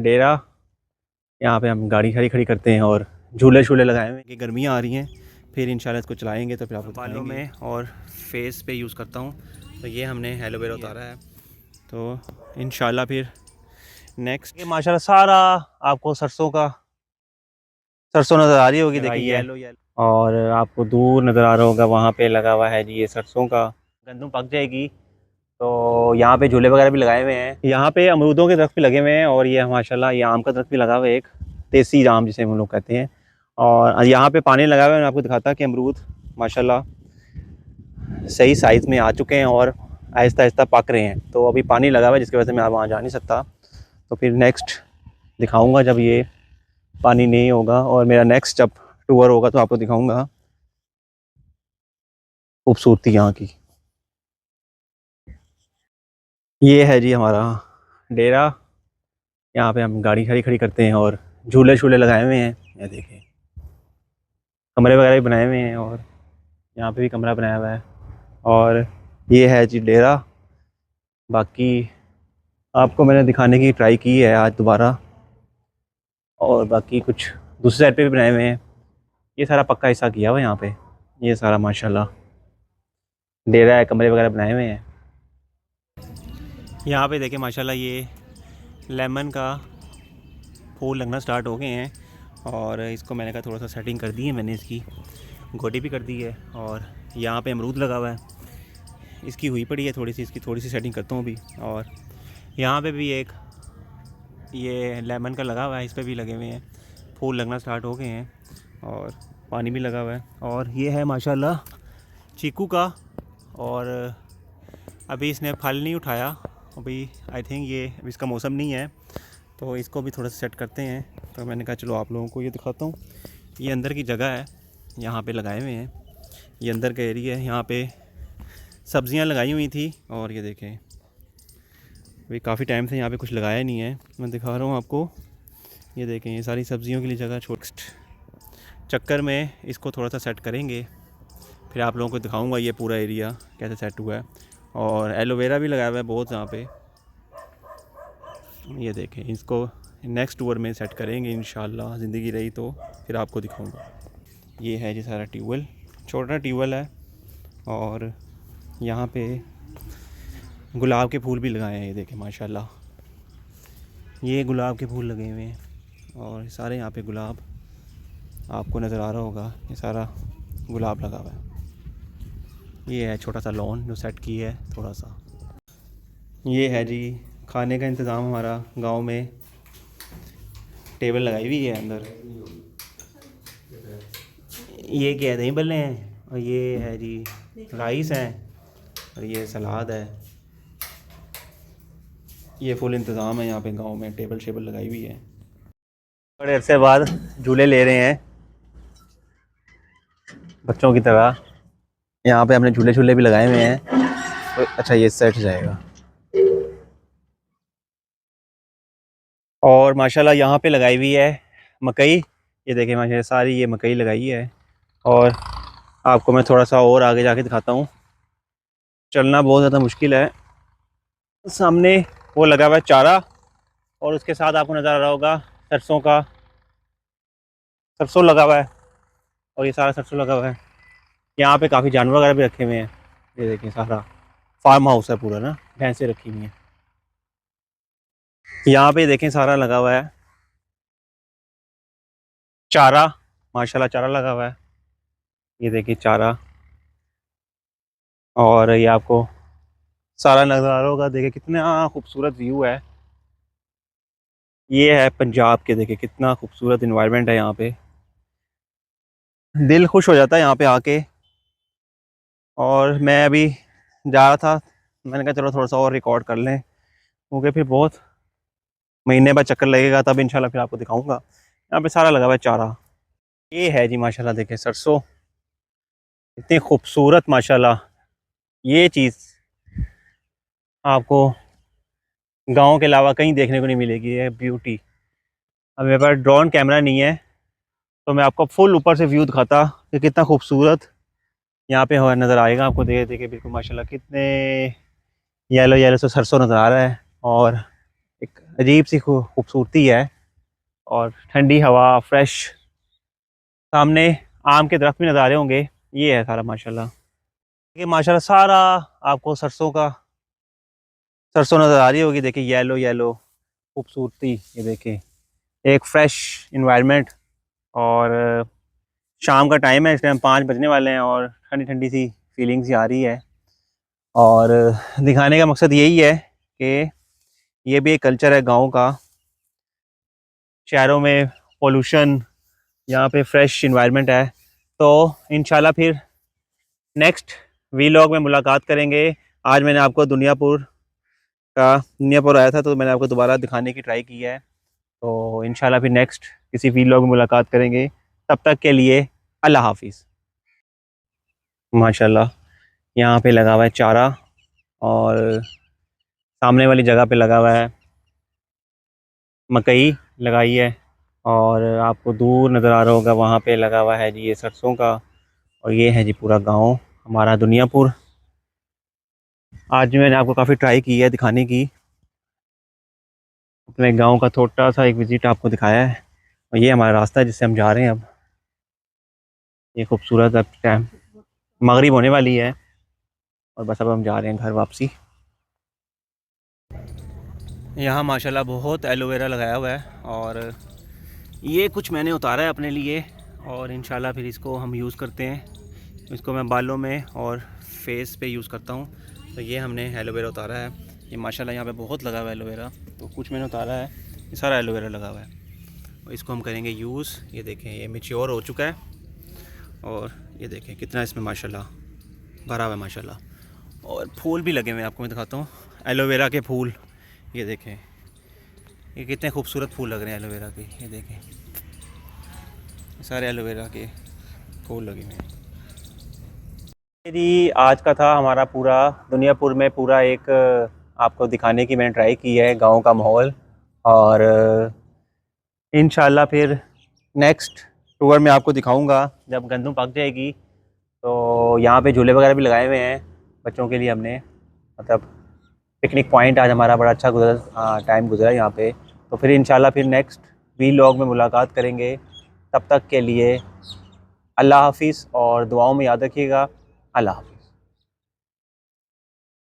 डेरा। यहाँ पे हम गाड़ी खड़ी खड़ी करते हैं और झूले शूले लगाए हुए हैं कि गर्मियाँ आ रही हैं, फिर इंशाल्लाह इसको चलाएंगे तो फिर आपको बालों में और फेस पे यूज़ करता हूँ। तो ये हमने एलोवेरा उतारा है, तो इंशाल्लाह फिर नेक्स्ट ये माशाल्लाह सारा आपको सरसों नज़र आ रही होगी, देखिए येलो येलो, और आपको दूर नज़र आ रहा होगा वहाँ पे लगा हुआ है जी ये सरसों का। गंदम पक जाएगी तो यहाँ पे झूले वगैरह भी लगाए हुए हैं। यहाँ पे अमरूदों के दरख्त भी लगे हुए हैं और ये माशाल्लाह ये आम का दरख्त भी लगा हुआ है, एक देसी आम जिसे हम लोग कहते हैं। और यहाँ पे पानी लगा हुआ है, मैं आपको दिखाता कि अमरूद माशाल्लाह सही साइज़ में आ चुके हैं और आहिस्ता आहिस्ता पक रहे हैं। तो अभी पानी लगा हुआ है जिसकी वजह से मैं वहाँ जा नहीं सकता, तो फिर नेक्स्ट दिखाऊँगा जब ये पानी नहीं होगा और मेरा नेक्स्ट जब टूर होगा तो आपको दिखाऊँगा खूबसूरती यहाँ की। ये है जी हमारा डेरा। यहाँ पे हम गाड़ी खड़ी खड़ी करते हैं और झूले शूले लगाए हुए हैं। ये देखें कमरे वगैरह भी बनाए हुए हैं और यहाँ पे भी कमरा बनाया हुआ है। और ये है जी डेरा। बाकी आपको मैंने दिखाने की ट्राई की है आज दोबारा, और बाकी कुछ दूसरी साइड पे भी बनाए हुए हैं। ये सारा पक्का हिस्सा किया हुआ है यहाँ पे, ये सारा माशाल्लाह डेरा है, कमरे वगैरह बनाए हुए हैं। यहाँ पे देखें माशाल्लाह ये लेमन का फूल लगना स्टार्ट हो गए हैं और इसको मैंने कहा थोड़ा सा सेटिंग कर दी है, मैंने इसकी गोडी भी कर दी है। और यहाँ पे अमरूद लगा हुआ है, इसकी हुई पड़ी है थोड़ी सी, इसकी थोड़ी सी सेटिंग करता हूँ अभी। और यहाँ पे भी एक ये लेमन का लगा हुआ है, इस पर भी लगे हुए हैं, फूल लगना स्टार्ट हो गए हैं और पानी भी लगा हुआ है। और ये है माशाल्लाह चीकू का, और अभी इसने फल नहीं उठाया अभी, आई थिंक ये इसका मौसम नहीं है, तो इसको भी थोड़ा सा सेट करते हैं। तो मैंने कहा चलो आप लोगों को ये दिखाता हूँ। ये अंदर की जगह है, यहाँ पे लगाए हुए हैं, ये अंदर का एरिया है। यहाँ पे सब्ज़ियाँ लगाई हुई थी और ये देखें अभी काफ़ी टाइम से यहाँ पे कुछ लगाया नहीं है, मैं दिखा रहा हूँ आपको। ये देखें ये सारी सब्ज़ियों के लिए जगह छोट चक्कर में इसको थोड़ा सा सेट करेंगे, फिर आप लोगों को दिखाऊंगा ये पूरा एरिया कैसे सेट हुआ है। और एलोवेरा भी लगाया हुआ है बहुत यहाँ पे, ये देखें इसको नेक्स्ट टूर में सेट करेंगे इंशाल्लाह, ज़िंदगी रही तो फिर आपको दिखाऊंगा। ये है जी सारा ट्यूबवेल, छोटा ट्यूबवेल है और यहाँ पे गुलाब के फूल भी लगाए हैं। ये देखें माशाल्लाह ये गुलाब के फूल लगे हुए हैं और सारे यहाँ पे गुलाब आपको नज़र आ रहा होगा, ये सारा गुलाब लगा हुआ है। ये है छोटा सा लॉन जो सेट की है थोड़ा सा। ये है जी खाने का इंतज़ाम हमारा गांव में, टेबल लगाई हुई है अंदर। ये क्या है, दही बल्ले हैं, और ये है जी राइस हैं, और ये सलाद है। ये फुल इंतज़ाम है यहाँ पे गांव में, टेबल शेबल लगाई हुई है। बड़े अरसे बाद झूले ले रहे हैं बच्चों की तरह। यहाँ पे हमने झूले शूले भी लगाए हुए हैं, तो अच्छा ये सेट जाएगा। और माशाल्लाह यहाँ पे लगाई हुई है मकई, ये देखें माशाल्लाह सारी ये मकई लगाई है। और आपको मैं थोड़ा सा और आगे जाके दिखाता हूँ, चलना बहुत ज़्यादा मुश्किल है। सामने वो लगा हुआ है चारा, और उसके साथ आपको नज़र आ रहा होगा सरसों लगा हुआ है, और ये सारा सरसों लगा हुआ है। यहाँ पे काफ़ी जानवर वगैरह भी रखे हुए हैं, ये देखिए सारा फार्म हाउस है पूरा ना, भैंसें रखी हुई हैं। यहाँ पे देखें सारा लगा हुआ है चारा, माशाल्लाह चारा लगा हुआ है, ये देखिए चारा। और ये आपको सारा नज़र आ रहा होगा, देखिए कितना खूबसूरत व्यू है। ये है पंजाब के, देखिए कितना खूबसूरत इन्वायरमेंट है यहाँ पे, दिल खुश हो जाता है यहाँ पे आके। और मैं अभी जा रहा था, मैंने कहा चलो थोड़ा सा और रिकॉर्ड कर लें, क्योंकि फिर बहुत महीने बाद चक्कर लगेगा, तब इंशाल्लाह फिर आपको दिखाऊंगा। यहाँ पे सारा लगा हुआ है चारा। ये है जी माशाल्लाह देखें सरसों, इतनी खूबसूरत माशाल्लाह। ये चीज़ आपको गांव के अलावा कहीं देखने को नहीं मिलेगी, ये ब्यूटी। अब मेरे पास ड्रोन कैमरा नहीं है, तो मैं आपको फुल ऊपर से व्यू दिखाता कि कितना खूबसूरत यहाँ पे हो नज़र आएगा आपको। देखे देखे बिल्कुल माशाल्लाह कितने येलो येलो से सरसों नज़र आ रहा है, और एक अजीब सी खूबसूरती है और ठंडी हवा, फ्रेश। सामने आम के दरख्त भी नज़र आ रहे होंगे। ये है सारा माशाल्लाह। ये माशाल्लाह सारा आपको सरसों नज़र आ रही होगी। देखिए येलो येलो खूबसूरती, ये देखिए एक फ्रेश इन्वायरमेंट। और शाम का टाइम है, इस टाइम 5 बजने वाले हैं और ठंडी ठंडी सी फीलिंग सी आ रही है। और दिखाने का मकसद यही है कि ये भी एक कल्चर है गाँव का। शहरों में पोल्यूशन, यहाँ पे फ्रेश इन्वायरमेंट है। तो इंशाल्लाह फिर नेक्स्ट वीलॉग में मुलाकात करेंगे। आज मैंने आपको दुनियापुर आया था तो मैंने आपको दोबारा दिखाने की ट्राई की है। तो इंशाल्लाह फिर नेक्स्ट किसी वीलॉग में मुलाकात करेंगे। तब तक के लिए अल्लाह हाफिज़। माशाल्लाह यहाँ पे लगा हुआ है चारा और सामने वाली जगह पे लगा हुआ है मकई लगाई है। और आपको दूर नज़र आ रहा होगा वहाँ पे लगा हुआ है जी ये सरसों का। और ये है जी पूरा गांव हमारा दुनियापुर। आज मैंने आपको काफ़ी ट्राई की है दिखाने की, अपने गांव का छोटा सा एक विज़िट आपको दिखाया है। और ये हमारा रास्ता है जिससे हम जा रहे हैं अब। ये खूबसूरत अब टाइम मगरिब होने वाली है और बस अब हम जा रहे हैं घर वापसी। यहाँ माशाल्लाह बहुत एलोवेरा लगाया हुआ है और ये कुछ मैंने उतारा है अपने लिए और इंशाल्लाह फिर इसको हम यूज़ करते हैं। इसको मैं बालों में और फेस पे यूज़ करता हूँ। तो ये हमने एलोवेरा उतारा है। ये माशाल्लाह यहाँ पे बहुत लगा हुआ है एलोवेरा, तो कुछ मैंने उतारा है। ये सारा एलोवेरा लगा हुआ है और इसको हम करेंगे यूज़। ये देखें ये मैच्योर हो चुका है और ये देखें कितना इसमें माशाल्लाह भरा हुआ है माशाल्लाह। और फूल भी लगे हुए हैं, आपको मैं दिखाता हूँ एलोवेरा के फूल। ये देखें ये कितने खूबसूरत फूल लग रहे हैं एलोवेरा के। ये देखें सारे एलोवेरा के फूल लगे हुए हैं। जी आज का था हमारा पूरा दुनियापुर में पूरा एक आपको दिखाने की मैंने ट्राई की है गांव का माहौल। और इंशाल्लाह फिर नेक्स्ट टूर में आपको दिखाऊंगा जब गंदम पक जाएगी। तो यहाँ पे झूले वगैरह भी लगाए हुए हैं बच्चों के लिए हमने, मतलब पिकनिक पॉइंट आज हमारा बड़ा अच्छा टाइम गुजरा यहाँ पे। तो फिर इंशाल्लाह फिर नेक्स्ट वीलॉग में मुलाकात करेंगे। तब तक के लिए अल्लाह हाफिज़ और दुआओं में याद रखिएगा। अल्लाह हाफ़िज़।